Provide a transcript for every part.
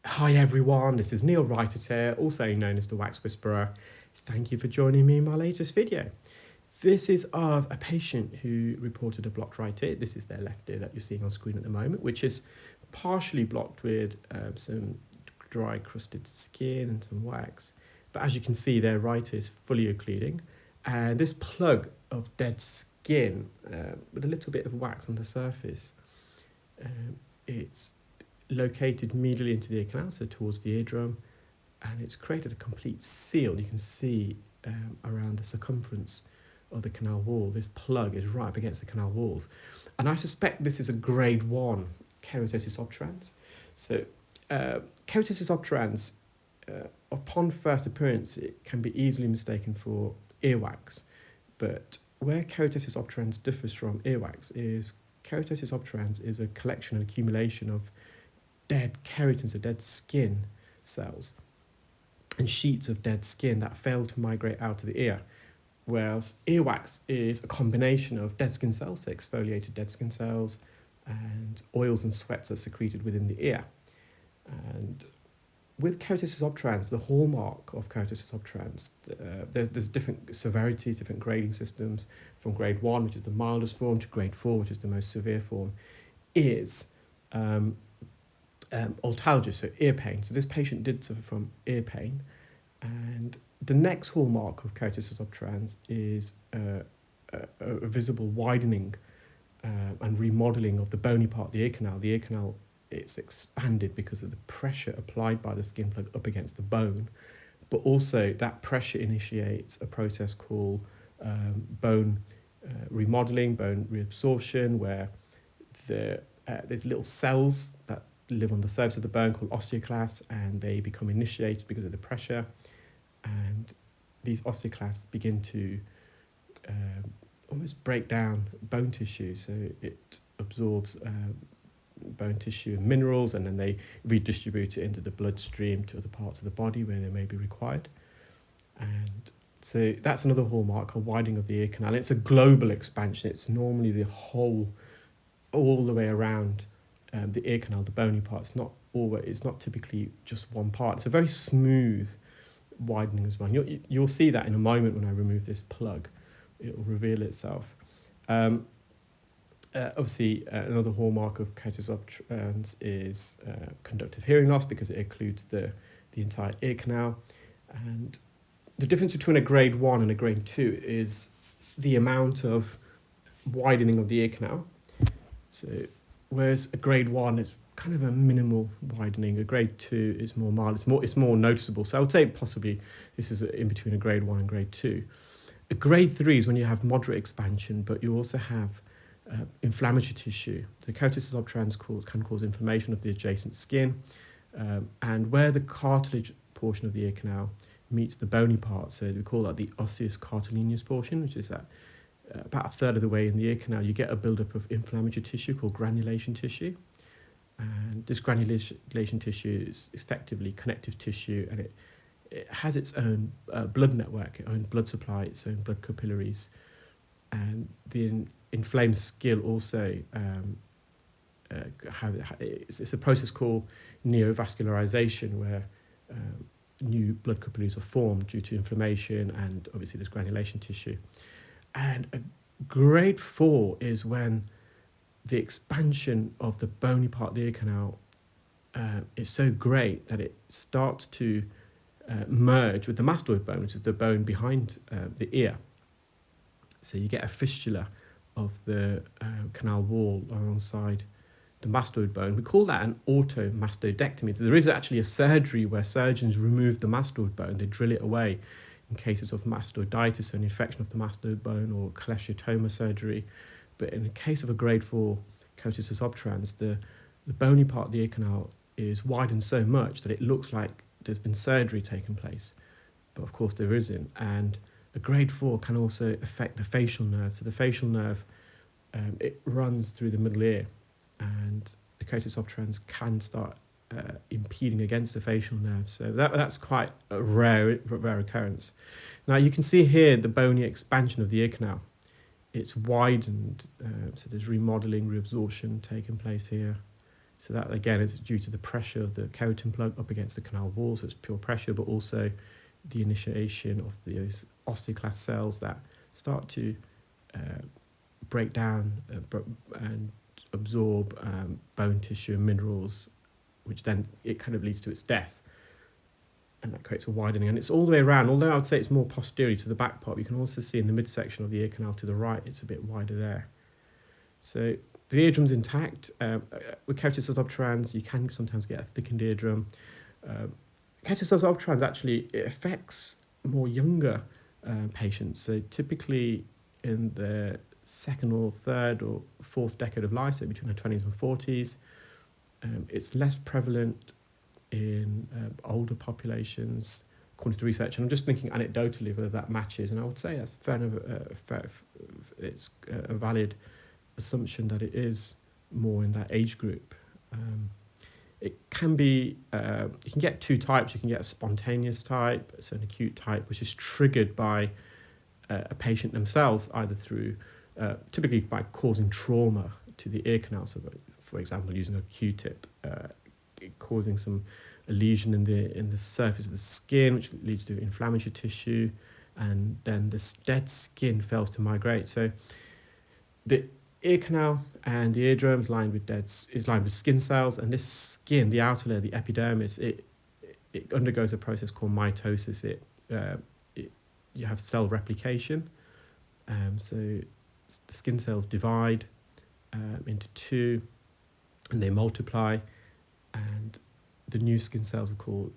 Hi everyone, this is Neel Raithatha, also known as the Wax Whisperer. Thank you for joining me in my latest video. This is of a patient who reported a blocked right ear. This is their left ear that you're seeing on screen at the moment, which is partially blocked with some dry crusted skin and some wax. But as you can see, their right ear is fully occluding. And this plug of dead skin with a little bit of wax on the surface, it's located medially into the ear canal, so towards the eardrum, and it's created a complete seal. You can see around the circumference of the canal wall. This plug is right up against the canal walls, and I suspect this is a grade 1 Keratosis Obturans. So Keratosis Obturans, upon first appearance, it can be easily mistaken for earwax, but where Keratosis Obturans differs from earwax is Keratosis Obturans is a collection and accumulation of dead keratins, so dead skin cells, and sheets of dead skin that fail to migrate out of the ear. Whereas earwax is a combination of dead skin cells, so exfoliated dead skin cells, and oils and sweats are secreted within the ear. And with Keratosis Obturans, the hallmark of Keratosis Obturans, there's different severities, different grading systems, from grade 1, which is the mildest form, to grade 4, which is the most severe form, is otalgia, so ear pain. So this patient did suffer from ear pain, and the next hallmark of Keratosis Obturans is a visible widening and remodeling of the bony part of the ear canal. The ear canal, it's expanded because of the pressure applied by the skin plug up against the bone, but also that pressure initiates a process called bone remodeling, bone reabsorption, where there's little cells that live on the surface of the bone called osteoclasts, and they become initiated because of the pressure, and these osteoclasts begin to almost break down bone tissue, so it absorbs bone tissue and minerals, and then they redistribute it into the bloodstream to other parts of the body where they may be required. And so that's another hallmark, a widening of the ear canal. It's a global expansion. It's normally the whole, all the way around the ear canal, the bony part. It's not typically just one part. It's a very smooth widening as well. You'll see that in a moment when I remove this plug. It will reveal itself. Obviously, another hallmark of Keratosis Obturans is conductive hearing loss, because it occludes the entire ear canal. And the difference between a grade 1 and a grade 2 is the amount of widening of the ear canal. So whereas a grade 1 is kind of a minimal widening, a grade 2 is more mild, it's more noticeable. So I would say possibly this is in between a grade 1 and grade 2. A grade 3 is when you have moderate expansion, but you also have inflammatory tissue. So Keratosis Obturans can cause inflammation of the adjacent skin, and where the cartilage portion of the ear canal meets the bony part, so we call that the osseous cartilaginous portion, which is that about a third of the way in the ear canal, you get a buildup of inflammatory tissue called granulation tissue. And this granulation tissue is effectively connective tissue, and it has its own blood network, its own blood supply, its own blood capillaries. And the inflamed skin also, it's a process called neovascularization, where new blood capillaries are formed due to inflammation, and obviously there's granulation tissue. And a grade 4 is when the expansion of the bony part of the ear canal is so great that it starts to merge with the mastoid bone, which is the bone behind the ear. So you get a fistula of the canal wall alongside the mastoid bone. We call that an automastodectomy. So there is actually a surgery where surgeons remove the mastoid bone, they drill it away in cases of mastoiditis, so an infection of the mastoid bone, or cholesteatoma surgery. But in the case of a grade 4 Keratosis Obturans, the bony part of the ear canal is widened so much that it looks like there's been surgery taking place. But of course there isn't. And a grade 4 can also affect the facial nerve. So the facial nerve, it runs through the middle ear, and the Keratosis Obturans can start impeding against the facial nerve. So that's quite a rare occurrence. Now you can see here the bony expansion of the ear canal. It's widened, so there's remodeling, reabsorption taking place here. So that again is due to the pressure of the keratin plug up against the canal wall, so it's pure pressure, but also the initiation of those osteoclast cells that start to break down and absorb bone tissue and minerals, which then it kind of leads to its death. And that creates a widening. And it's all the way around, although I would say it's more posterior to the back part, you can also see in the midsection of the ear canal to the right, it's a bit wider there. So the eardrum's intact. With keratosis obturans, you can sometimes get a thickened eardrum. Keratosis obturans actually, it affects more younger patients. So typically in the second or third or fourth decade of life, so between their 20s and 40s, it's less prevalent in older populations, according to the research. And I'm just thinking anecdotally whether that matches, and I would say that's fair enough, it's a valid assumption that it is more in that age group. It can be, you can get two types. You can get a spontaneous type, so an acute type, which is triggered by a patient themselves, either through, typically by causing trauma to the ear canal. So, for example, using a Q-tip, causing a lesion in the surface of the skin, which leads to inflammatory tissue, and then this dead skin fails to migrate. So the ear canal and the eardrum is lined with skin cells, and this skin, the outer layer, the epidermis, it undergoes a process called mitosis. You have cell replication, so the skin cells divide into two, and they multiply, and the new skin cells are called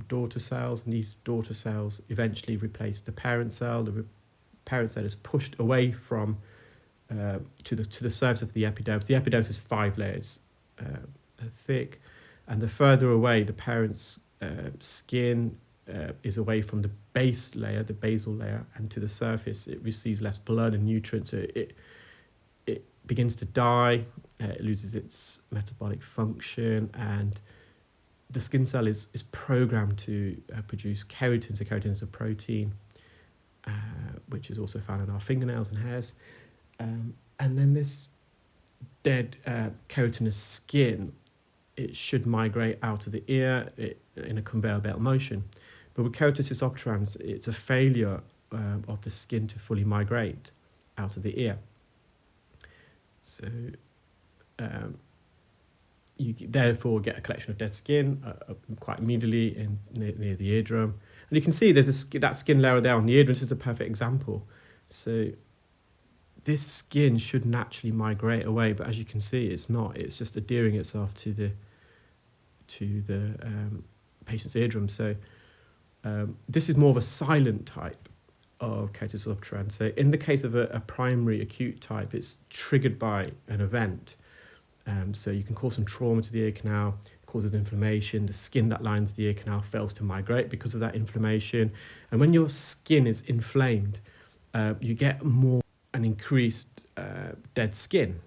daughter cells, and these daughter cells eventually replace the parent cell. The parent cell is pushed away from to the surface of the epidermis. The epidermis is 5 layers thick, and the further away the parent's skin is away from the base layer, the basal layer, and to the surface, it receives less blood and nutrients. So it begins to die, it loses its metabolic function, and the skin cell is programmed to produce keratin. So keratin is a protein, which is also found in our fingernails and hairs. And then this dead keratinous skin, it should migrate out of the ear in a conveyor belt motion. But with keratosis obturans, it's a failure of the skin to fully migrate out of the ear. So you therefore get a collection of dead skin quite immediately near the eardrum. And you can see there's that skin layer there on the eardrum. This is a perfect example. So this skin should naturally migrate away, but as you can see, it's not. It's just adhering itself to the patient's eardrum. So this is more of a silent type of keratosis obturans. So in the case of a primary acute type, it's triggered by an event. So you can cause some trauma to the ear canal, it causes inflammation, the skin that lines the ear canal fails to migrate because of that inflammation. And when your skin is inflamed, you get more an increased dead skin.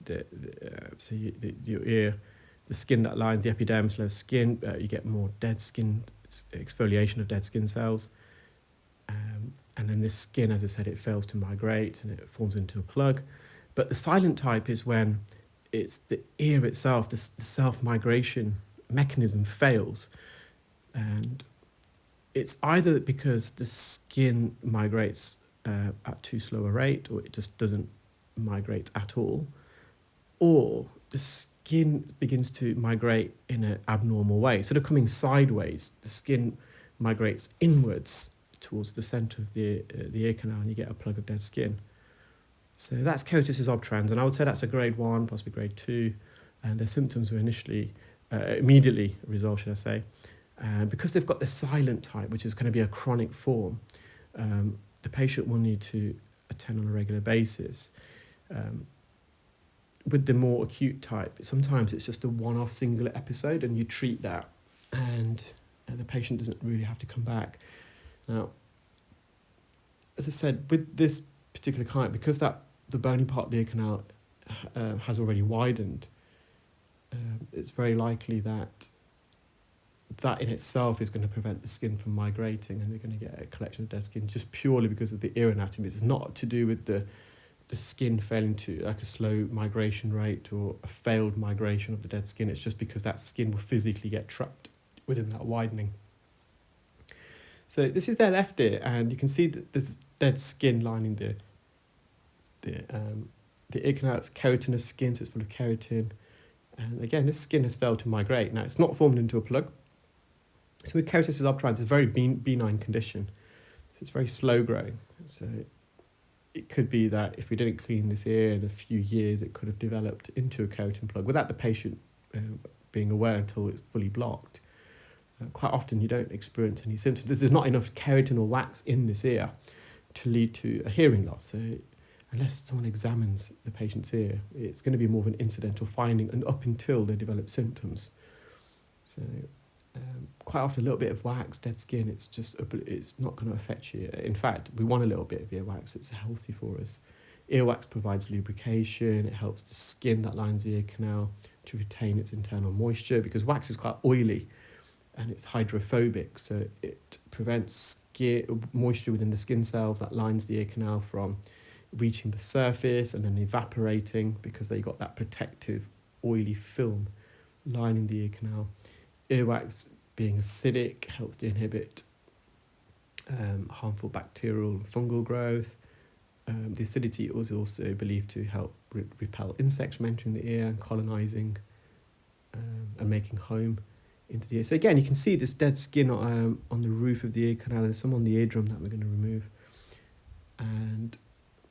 Your ear, the skin that lines the epidermis layer skin, you get more dead skin, exfoliation of dead skin cells. And then this skin, as I said, it fails to migrate and it forms into a plug. But the silent type is when it's the ear itself, the self-migration mechanism fails. And it's either because the skin migrates at too slow a rate, or it just doesn't migrate at all, or the skin begins to migrate in an abnormal way. Sort of coming sideways, the skin migrates inwards towards the centre of the ear canal, and you get a plug of dead skin. So that's keratosis obturans, and I would say that's a grade 1, possibly grade 2, and their symptoms were immediately resolved, should I say. Because they've got the silent type, which is going to be a chronic form, the patient will need to attend on a regular basis. With the more acute type, sometimes it's just a one-off singular episode, and you treat that, and the patient doesn't really have to come back. Now, as I said, with this particular kind, because the bony part of the ear canal has already widened, it's very likely that in itself is going to prevent the skin from migrating, and they're going to get a collection of dead skin just purely because of the ear anatomy. It's not to do with the the skin failing to like a slow migration rate or a failed migration of the dead skin. It's just because that skin will physically get trapped within that widening. So this is their left ear, and you can see that there's dead skin lining the ear canal. It's keratinous skin, so it's full of keratin. And again, this skin has failed to migrate. Now, it's not formed into a plug. So with keratosis obturans, it's a very benign condition. So it's very slow growing. So it could be that if we didn't clean this ear in a few years, it could have developed into a keratin plug without the patient being aware until it's fully blocked. Quite often you don't experience any symptoms. There's not enough keratin or wax in this ear to lead to a hearing loss. So unless someone examines the patient's ear, it's going to be more of an incidental finding and up until they develop symptoms. So quite often a little bit of wax, dead skin, it's not going to affect you. In fact, we want a little bit of earwax. It's healthy for us. Earwax provides lubrication. It helps the skin that lines the ear canal to retain its internal moisture, because wax is quite oily and it's hydrophobic, so it prevents moisture within the skin cells that lines the ear canal from reaching the surface and then evaporating, because they got that protective oily film lining the ear canal. Earwax, being acidic, helps to inhibit harmful bacterial and fungal growth. The acidity was also believed to help repel insects from entering the ear and colonising and making home into the ear. So again, you can see this dead skin on the roof of the ear canal. There's some on the eardrum that we're going to remove. And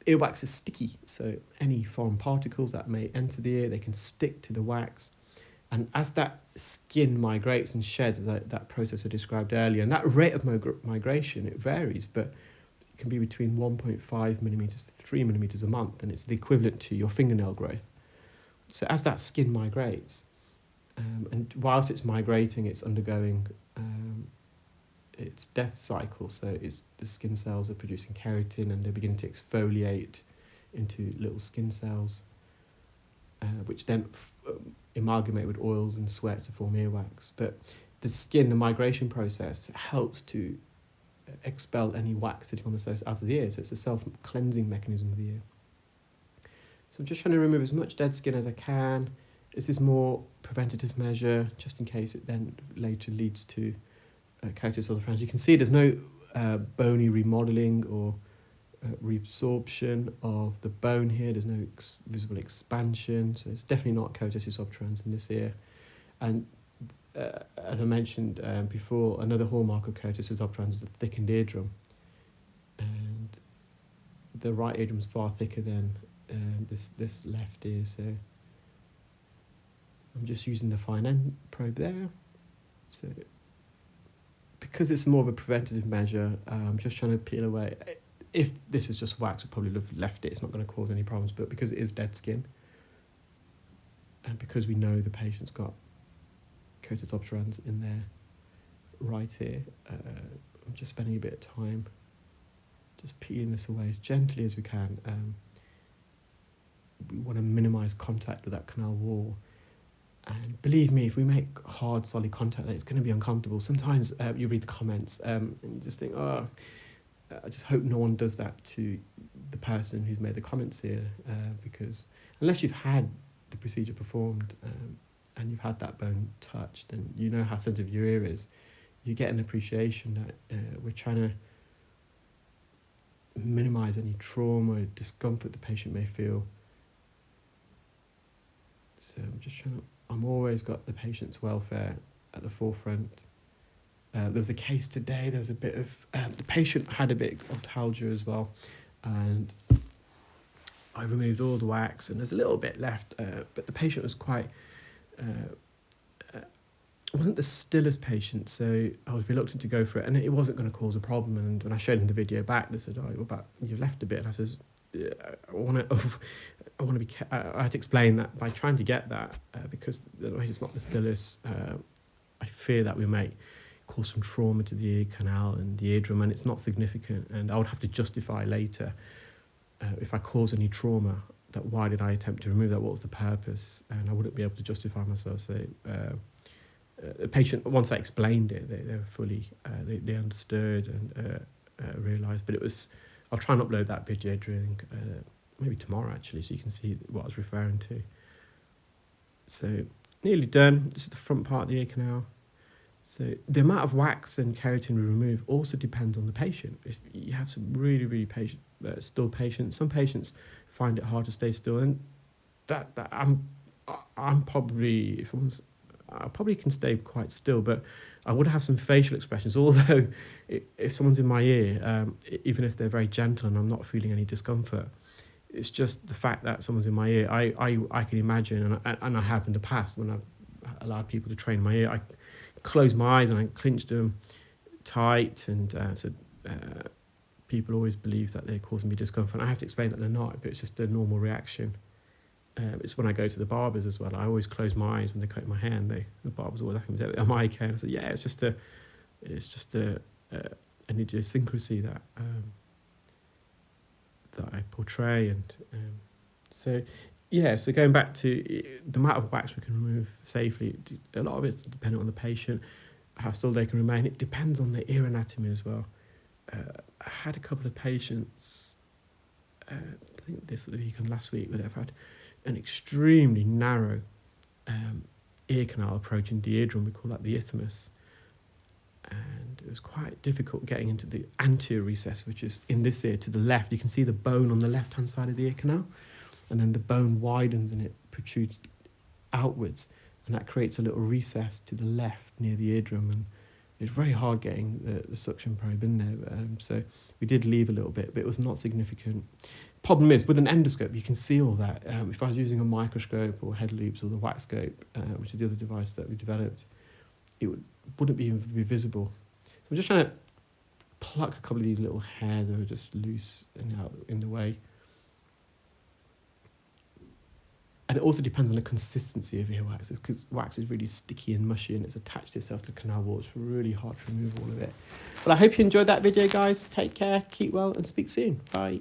earwax is sticky, so any foreign particles that may enter the ear, they can stick to the wax. And as that skin migrates and sheds, as that process I described earlier, and that rate of migration, it varies, but it can be between 1.5 millimeters to 3 millimeters a month, and it's the equivalent to your fingernail growth. So as that skin migrates, and whilst it's migrating, it's undergoing its death cycle. So the skin cells are producing keratin, and they begin to exfoliate into little skin cells, which then amalgamate with oils and sweats to form earwax. But the skin, the migration process, helps to expel any wax sitting on the surface out of the ear. So it's a self-cleansing mechanism of the ear. So I'm just trying to remove as much dead skin as I can. This is more preventative measure, just in case it then later leads to keratosis obturans. You can see there's no bony remodeling or reabsorption of the bone here. There's no visible expansion, so it's definitely not keratosis obturans in this ear. And as I mentioned before, another hallmark of keratosis obturans is a thickened eardrum, and the right eardrum is far thicker than this left ear. So I'm just using the fine end probe there. So because it's more of a preventative measure, I'm just trying to peel away. If this is just wax, I'd probably have left it. It's not going to cause any problems. But because it is dead skin, and because we know the patient's got keratosis obturans in their right ear, I'm just spending a bit of time just peeling this away as gently as we can. We want to minimise contact with that canal wall. And believe me, if we make hard, solid contact, it's going to be uncomfortable. Sometimes you read the comments and you just think, oh, I just hope no one does that to the person who's made the comments here, because unless you've had the procedure performed and you've had that bone touched and you know how sensitive your ear is, you get an appreciation that we're trying to minimise any trauma or discomfort the patient may feel. So I'm always got the patient's welfare at the forefront. There was a case today, there was a bit of, the patient had a bit of otalgia as well, and I removed all the wax and there's a little bit left, but the patient was quite, wasn't the stillest patient, so I was reluctant to go for it, and it wasn't going to cause a problem. And when I showed him the video back, they said, "Oh, but you've left a bit." And I says, "I want to be." I had to explain that by trying to get that because the patient's not the stillest. I fear that we may cause some trauma to the ear canal and the eardrum, and it's not significant. And I would have to justify later if I cause any trauma. That why did I attempt to remove that? What was the purpose? And I wouldn't be able to justify myself. So the patient, once I explained it, they were fully, they understood and realised. But it was, I'll try and upload that video during maybe tomorrow actually, so you can see what I was referring to. So nearly done. This is the front part of the ear canal. So the amount of wax and keratin we remove also depends on the patient. If you have some really still patients, some patients find it hard to stay still, and that I'm probably, I probably can stay quite still, but I would have some facial expressions. Although if someone's in my ear, even if they're very gentle and I'm not feeling any discomfort, it's just the fact that someone's in my ear. I can imagine, and I have in the past when I've allowed people to train my ear, I close my eyes and I clench them tight, and people always believe that they're causing me discomfort. I have to explain that they're not, but it's just a normal reaction. It's when I go to the barbers as well. I always close my eyes when they cut my hair, and the barbers always ask me, "Am I okay?" And I said, "Yeah, it's just an idiosyncrasy that I portray." And so going back to the amount of wax we can remove safely, a lot of it's dependent on the patient, how still they can remain. It depends on the ear anatomy as well. I had a couple of patients, I think this week and last week, where they've had an extremely narrow ear canal approaching the eardrum. We call that the isthmus. And it was quite difficult getting into the anterior recess, which is in this ear to the left. You can see the bone on the left-hand side of the ear canal, and then the bone widens and it protrudes outwards, and that creates a little recess to the left near the eardrum, and it's very hard getting the suction probe in there. So we did leave a little bit, but it was not significant. Problem is, with an endoscope, you can see all that. If I was using a microscope or head loops or the wax scope, which is the other device that we developed, it wouldn't be visible. So I'm just trying to pluck a couple of these little hairs that are just loose and out in the way. And it also depends on the consistency of earwax, because wax is really sticky and mushy and it's attached itself to the canal wall. It's really hard to remove all of it. But I hope you enjoyed that video, guys. Take care, keep well, and speak soon. Bye.